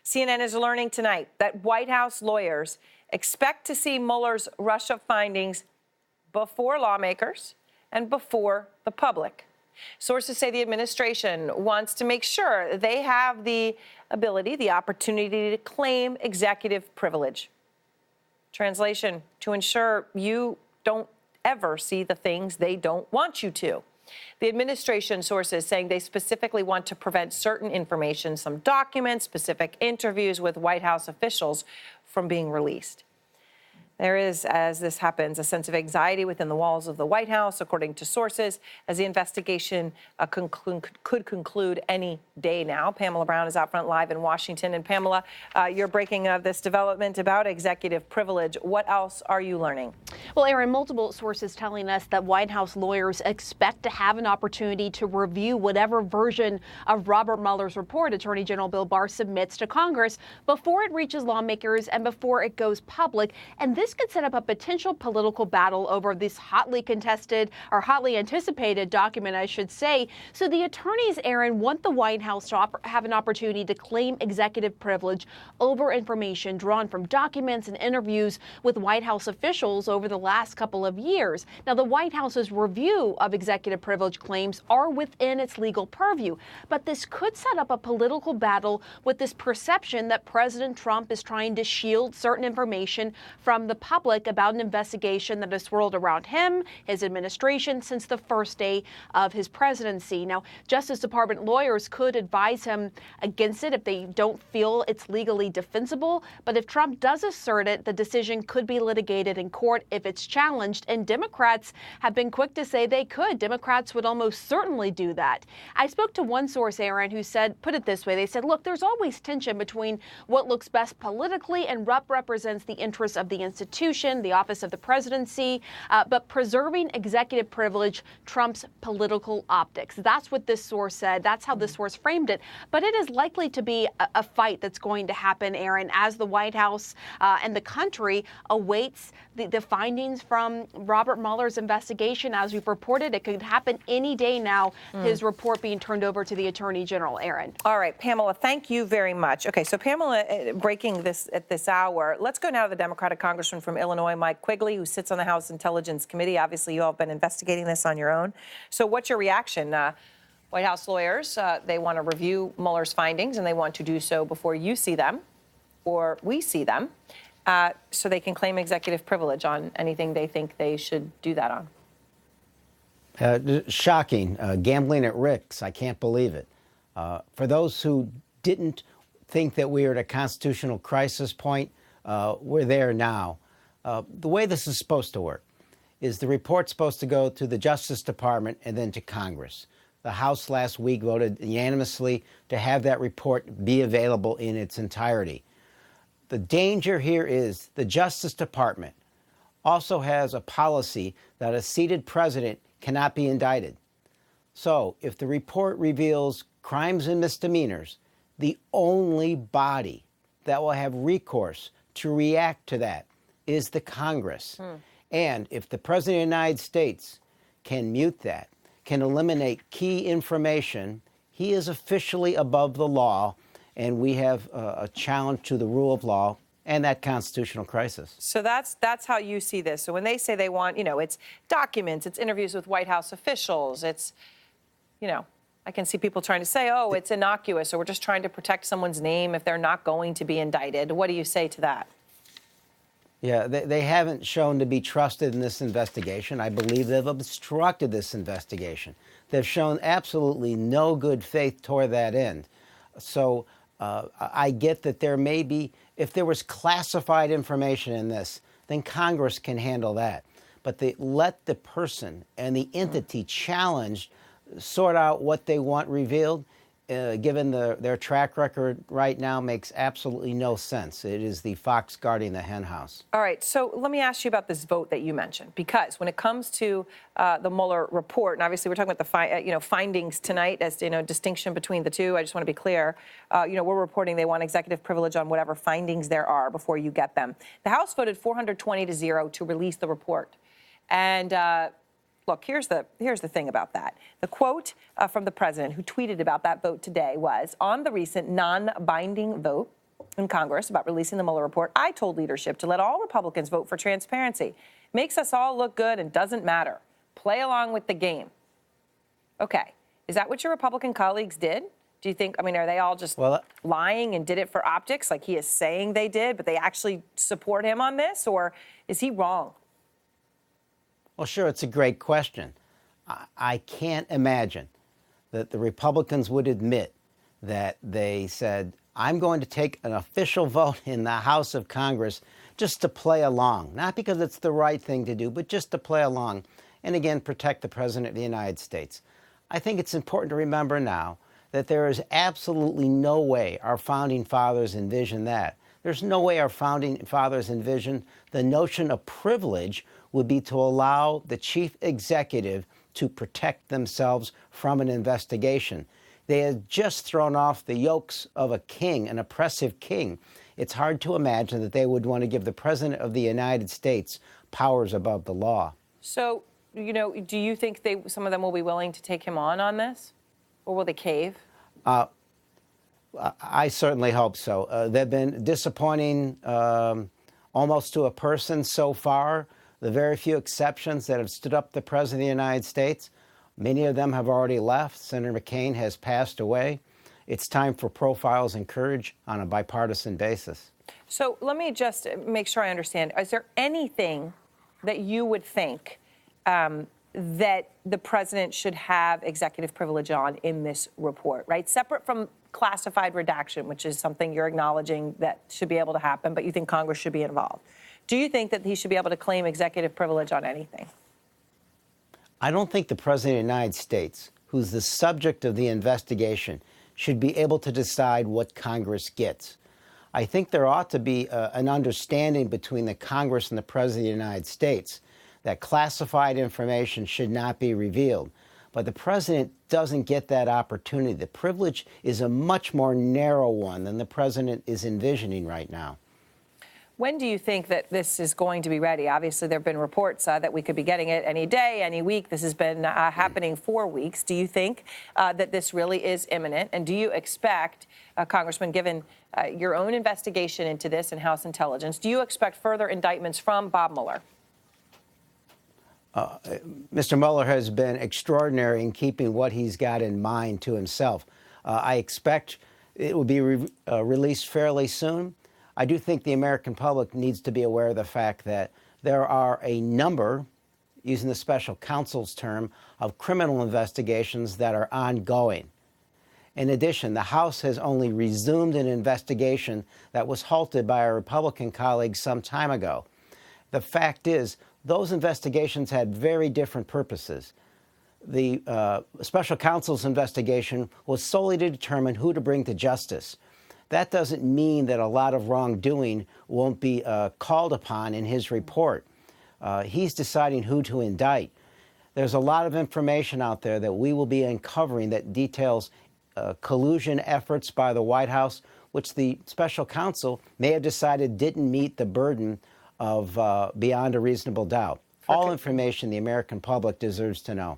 CNN is learning tonight that White House lawyers expect to see Mueller's Russia findings before lawmakers and before the public. Sources say the administration wants to make sure they have the ability, the opportunity to claim executive privilege. Translation, to ensure you don't ever see the things they don't want you to. The administration sources saying they specifically want to prevent certain information, some documents, specific interviews with White House officials from being released. There is, as this happens, a sense of anxiety within the walls of the White House, according to sources, as the investigation could conclude any day now. Pamela Brown is out front live in Washington. And Pamela, you're breaking this development about executive privilege. What else are you learning? Well, Aaron, multiple sources telling us that White House lawyers expect to have an opportunity to review whatever version of Robert Mueller's report Attorney General Bill Barr submits to Congress before it reaches lawmakers and before it goes public. And this could set up a potential political battle over this hotly contested or hotly anticipated document, I should say. So the attorneys, Aaron, want the White House to have an opportunity to claim executive privilege over information drawn from documents and interviews with White House officials over the last couple of years. Now, the White House's review of executive privilege claims are within its legal purview, but this could set up a political battle with this perception that President Trump is trying to shield certain information from the public about an investigation that has swirled around him, his administration, since the first day of his presidency. Now, Justice Department lawyers could advise him against it if they don't feel it's legally defensible. But if Trump does assert it, the decision could be litigated in court if it's challenged. And Democrats have been quick to say they could. Democrats would almost certainly do that. I spoke to one source, Aaron, who said, put it this way, they said, look, there's always tension between what looks best politically and what represents the interests of the institution, the office of the presidency, but preserving executive privilege trumps political optics. That's what this source said. That's how this source framed it. But it is likely to be a fight that's going to happen, Aaron, as the White House and the country awaits the findings from Robert Mueller's investigation. As we've reported, it could happen any day now, his report being turned over to the Attorney General, Aaron. All right, Pamela, thank you very much. Okay, so Pamela, breaking this at this hour. Let's go now to the Democratic Congressman from Illinois, Mike Quigley, who sits on the House Intelligence Committee. Obviously, you all have been investigating this on your own. So what's your reaction? White House lawyers, they want to review Mueller's findings, and they want to do so before you see them or we see them, so they can claim executive privilege on anything they think they should do that on. Shocking. Gambling at Rick's. I can't believe it. For those who didn't think that we were at a constitutional crisis point, we're there now. The way this is supposed to work is the report's supposed to go to the Justice Department and then to Congress. The House last week voted unanimously to have that report be available in its entirety. The danger here is the Justice Department also has a policy that a seated president cannot be indicted. So if the report reveals crimes and misdemeanors, the only body that will have recourse to react to that is the Congress. And if the President of the United States can mute that, can eliminate key information, he is officially above the law, and we have a challenge to the rule of law and that constitutional crisis. So that's how you see this. So when they say they want, it's documents, it's interviews with White House officials, it's, I can see people trying to say, oh, it's innocuous, or we're just trying to protect someone's name if they're not going to be indicted. What do you say to that? Yeah, they haven't shown to be trusted in this investigation. I believe they've obstructed this investigation. They've shown absolutely no good faith toward that end. So I get that there may be, if there was classified information in this, then Congress can handle that. But they let the person and the entity challenged sort out what they want revealed, given their track record right now, makes absolutely no sense. It is the fox guarding the hen house. All right, so let me ask you about this vote that you mentioned, because when it comes to the Mueller report, and obviously we're talking about the findings tonight as distinction between the two. I just want to be clear. We're reporting they want executive privilege on whatever findings there are before you get them. The House voted 420-0 to release the report, and look, here's the thing about that. The quote from the president, who tweeted about that vote today, was, on the recent non-binding vote, in Congress about releasing the Mueller report, I told leadership to let all Republicans vote for transparency. Makes us all look good and doesn't matter. Play along with the game. Okay. Is that what your Republican colleagues did? Do you think, I mean, are they all just lying and did it for optics, like he is saying they did, but they actually support him on this? Or is he wrong? Well, sure, it's a great question. I can't imagine that the Republicans would admit that they said, I'm going to take an official vote in the House of Congress just to play along, not because it's the right thing to do, but just to play along and, again, protect the President of the United States. I think it's important to remember now that there is absolutely no way our founding fathers envisioned that. There's no way our founding fathers envisioned the notion of privilege would be to allow the chief executive to protect themselves from an investigation. They had just thrown off the yokes of a king, an oppressive king. It's hard to imagine that they would want to give the President of the United States powers above the law. So, you know, do you think some of them will be willing to take him on this? Or will they cave? I certainly hope so. They've been disappointing almost to a person so far. The very few exceptions that have stood up to the President of the United States, many of them have already left. Senator McCain has passed away. It's time for profiles and courage on a bipartisan basis. So let me just make sure I understand. Is there anything that you would think that the president should have executive privilege on in this report, right? Separate from classified redaction, which is something you're acknowledging that should be able to happen, but you think Congress should be involved. Do you think that he should be able to claim executive privilege on anything? I don't think the President of the United States, who's the subject of the investigation, should be able to decide what Congress gets. I think there ought to be an understanding between the Congress and the President of the United States that classified information should not be revealed. But the President doesn't get that opportunity. The privilege is a much more narrow one than the President is envisioning right now. When do you think that this is going to be ready? Obviously, there have been reports that we could be getting it any day, any week. This has been happening for weeks. Do you think that this really is imminent? And do you expect, Congressman, given your own investigation into this and House intelligence, do you expect further indictments from Bob Mueller? Mr. Mueller has been extraordinary in keeping what he's got in mind to himself. I expect it will be released fairly soon. I do think the American public needs to be aware of the fact that there are a number, using the special counsel's term, of criminal investigations that are ongoing. In addition, the House has only resumed an investigation that was halted by our Republican colleagues some time ago. The fact is, those investigations had very different purposes. The special counsel's investigation was solely to determine who to bring to justice. That doesn't mean that a lot of wrongdoing won't be called upon in his report. He's deciding who to indict. There's a lot of information out there that we will be uncovering that details collusion efforts by the White House, which the special counsel may have decided didn't meet the burden of beyond a reasonable doubt. All information the American public deserves to know.